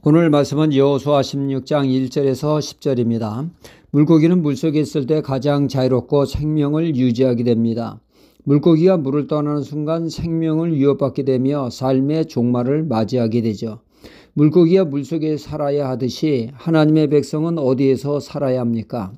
오늘 말씀은 여호수아 16장 1절에서 10절입니다. 물고기는 물속에 있을 때 가장 자유롭고 생명을 유지하게 됩니다. 물고기가 물을 떠나는 순간 생명을 위협받게 되며 삶의 종말을 맞이하게 되죠. 물고기가 물속에 살아야 하듯이 하나님의 백성은 어디에서 살아야 합니까?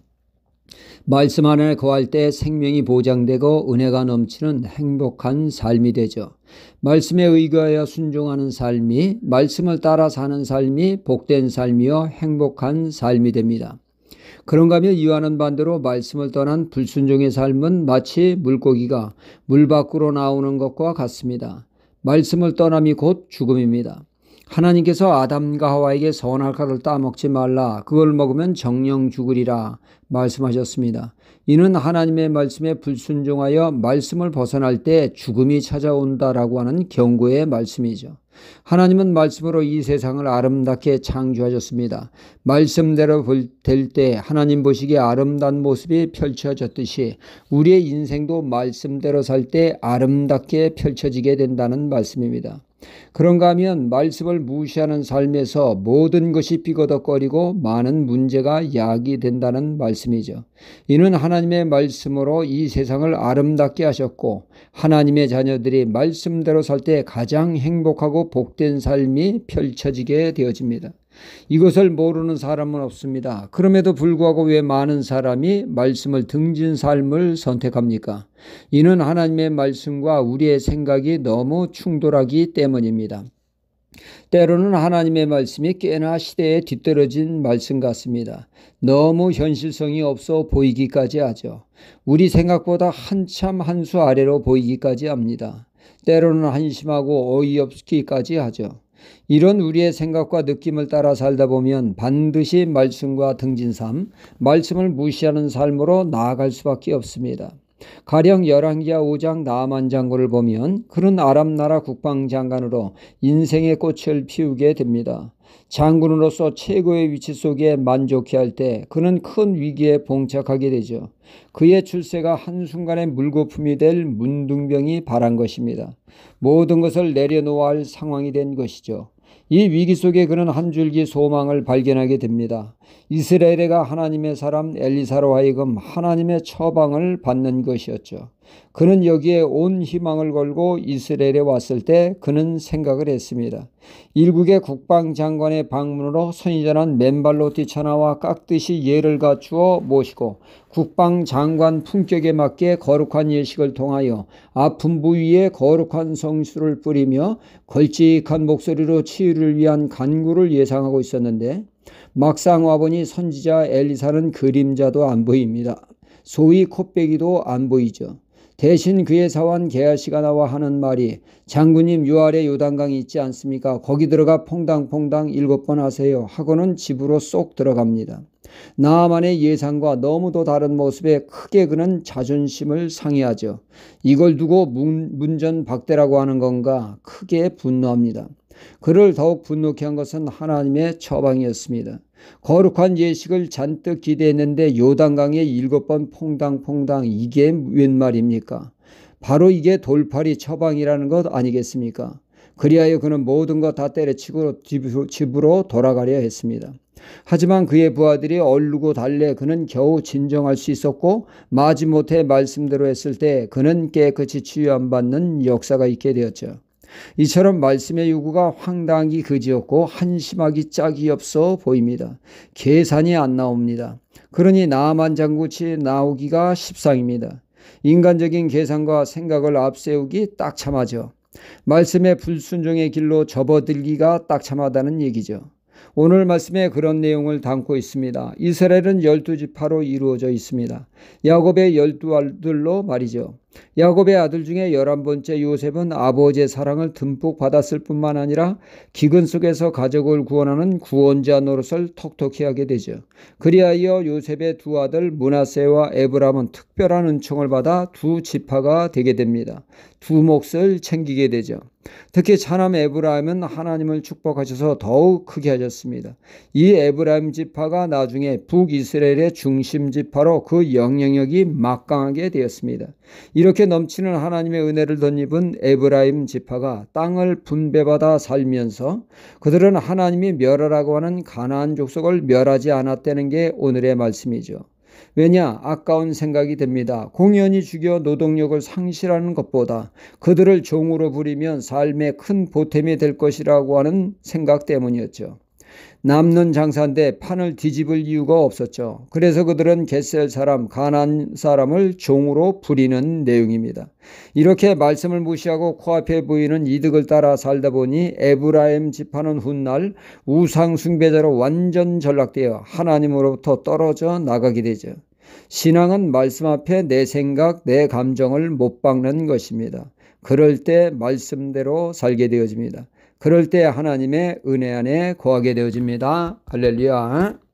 말씀 안에 거할 때 생명이 보장되고 은혜가 넘치는 행복한 삶이 되죠. 말씀에 의거하여 순종하는 삶이, 말씀을 따라 사는 삶이 복된 삶이요 행복한 삶이 됩니다. 그런가 하면 이와는 반대로 말씀을 떠난 불순종의 삶은 마치 물고기가 물 밖으로 나오는 것과 같습니다. 말씀을 떠남이 곧 죽음입니다. 하나님께서 아담과 하와에게 선악과를 따먹지 말라, 그걸 먹으면 정령 죽으리라 말씀하셨습니다. 이는 하나님의 말씀에 불순종하여 말씀을 벗어날 때 죽음이 찾아온다라고 하는 경고의 말씀이죠. 하나님은 말씀으로 이 세상을 아름답게 창조하셨습니다. 말씀대로 될 때 하나님 보시기에 아름다운 모습이 펼쳐졌듯이 우리의 인생도 말씀대로 살 때 아름답게 펼쳐지게 된다는 말씀입니다. 그런가 하면 말씀을 무시하는 삶에서 모든 것이 삐거덕거리고 많은 문제가 야기된다는 말씀이죠. 이는 하나님의 말씀으로 이 세상을 아름답게 하셨고 하나님의 자녀들이 말씀대로 살 때 가장 행복하고 복된 삶이 펼쳐지게 되어집니다. 이것을 모르는 사람은 없습니다. 그럼에도 불구하고 왜 많은 사람이 말씀을 등진 삶을 선택합니까? 이는 하나님의 말씀과 우리의 생각이 너무 충돌하기 때문입니다. 때로는 하나님의 말씀이 꽤나 시대에 뒤떨어진 말씀 같습니다. 너무 현실성이 없어 보이기까지 하죠. 우리 생각보다 한참 한 수 아래로 보이기까지 합니다. 때로는 한심하고 어이없기까지 하죠. 이런 우리의 생각과 느낌을 따라 살다 보면 반드시 말씀과 등진 삶, 말씀을 무시하는 삶으로 나아갈 수밖에 없습니다. 가령 열왕기하 5장 나아만 장군을 보면 그는 아람 나라 국방장관으로 인생의 꽃을 피우게 됩니다. 장군으로서 최고의 위치 속에 만족해할 때 그는 큰 위기에 봉착하게 되죠. 그의 출세가 한순간에 물거품이 될 문둥병이 바란 것입니다. 모든 것을 내려놓아야 할 상황이 된 것이죠. 이 위기 속에 그는 한 줄기 소망을 발견하게 됩니다. 이스라엘에가 하나님의 사람 엘리사로 하여금 하나님의 처방을 받는 것이었죠. 그는 여기에 온 희망을 걸고 이스라엘에 왔을 때 그는 생각을 했습니다. 일국의 국방장관의 방문으로 선지자는 맨발로 뛰쳐나와 깍듯이 예를 갖추어 모시고 국방장관 품격에 맞게 거룩한 예식을 통하여 아픈 부위에 거룩한 성수를 뿌리며 걸찍한 목소리로 치유를 위한 간구를 예상하고 있었는데 막상 와보니 선지자 엘리사는 그림자도 안 보입니다. 소위 콧배기도 안 보이죠. 대신 그의 사환 게하시가 나와 하는 말이 장군님 요 아래 요단강이 있지 않습니까? 거기 들어가 퐁당퐁당 7번 하세요 하고는 집으로 쏙 들어갑니다. 나아만의 예상과 너무도 다른 모습에 크게 그는 자존심을 상해하죠. 이걸 두고 문전박대라고 하는 건가 크게 분노합니다. 그를 더욱 분노케 한 것은 하나님의 처방이었습니다. 거룩한 예식을 잔뜩 기대했는데 요단강에 7번 퐁당퐁당 이게 웬 말입니까? 바로 이게 돌팔이 처방이라는 것 아니겠습니까? 그리하여 그는 모든 것 다 때려치고 집으로 돌아가려 했습니다. 하지만 그의 부하들이 얼르고 달래 그는 겨우 진정할 수 있었고 마지못해 말씀대로 했을 때 그는 깨끗이 치유함받는 역사가 있게 되었죠. 이처럼 말씀의 요구가 황당하기 그지없고 한심하기 짝이 없어 보입니다. 계산이 안 나옵니다. 그러니 나아만 장군이 나오기가 십상입니다. 인간적인 계산과 생각을 앞세우기 딱 참하죠. 말씀의 불순종의 길로 접어들기가 딱 참하다는 얘기죠. 오늘 말씀에 그런 내용을 담고 있습니다. 이스라엘은 12지파로 이루어져 있습니다. 야곱의 12아들로 말이죠. 야곱의 아들 중에 11번째 요셉은 아버지의 사랑을 듬뿍 받았을 뿐만 아니라 기근 속에서 가족을 구원하는 구원자 노릇을 톡톡히 하게 되죠. 그리하여 요셉의 두 아들 므낫세와 에브라임은 특별한 은총을 받아 두 지파가 되게 됩니다. 두 몫을 챙기게 되죠. 특히 차남 에브라임은 하나님을 축복하셔서 더욱 크게 하셨습니다. 이 에브라임 지파가 나중에 북이스라엘의 중심 지파로 그 영향력이 막강하게 되었습니다. 이렇게 넘치는 하나님의 은혜를 덧입은 에브라임 지파가 땅을 분배받아 살면서 그들은 하나님이 멸하라고 하는 가나안 족속을 멸하지 않았다는 게 오늘의 말씀이죠. 왜냐? 아까운 생각이 듭니다. 공연히 죽여 노동력을 상실하는 것보다 그들을 종으로 부리면 삶에 큰 보탬이 될 것이라고 하는 생각 때문이었죠. 남는 장사인데 판을 뒤집을 이유가 없었죠. 그래서 그들은 겟셀 사람, 가나안 사람을 종으로 부리는 내용입니다. 이렇게 말씀을 무시하고 코앞에 보이는 이득을 따라 살다 보니 에브라임 지파는 훗날 우상 숭배자로 완전 전락되어 하나님으로부터 떨어져 나가게 되죠. 신앙은 말씀 앞에 내 생각, 내 감정을 못 박는 것입니다. 그럴 때 말씀대로 살게 되어집니다. 그럴 때 하나님의 은혜 안에 거하게 되어집니다. 할렐루야.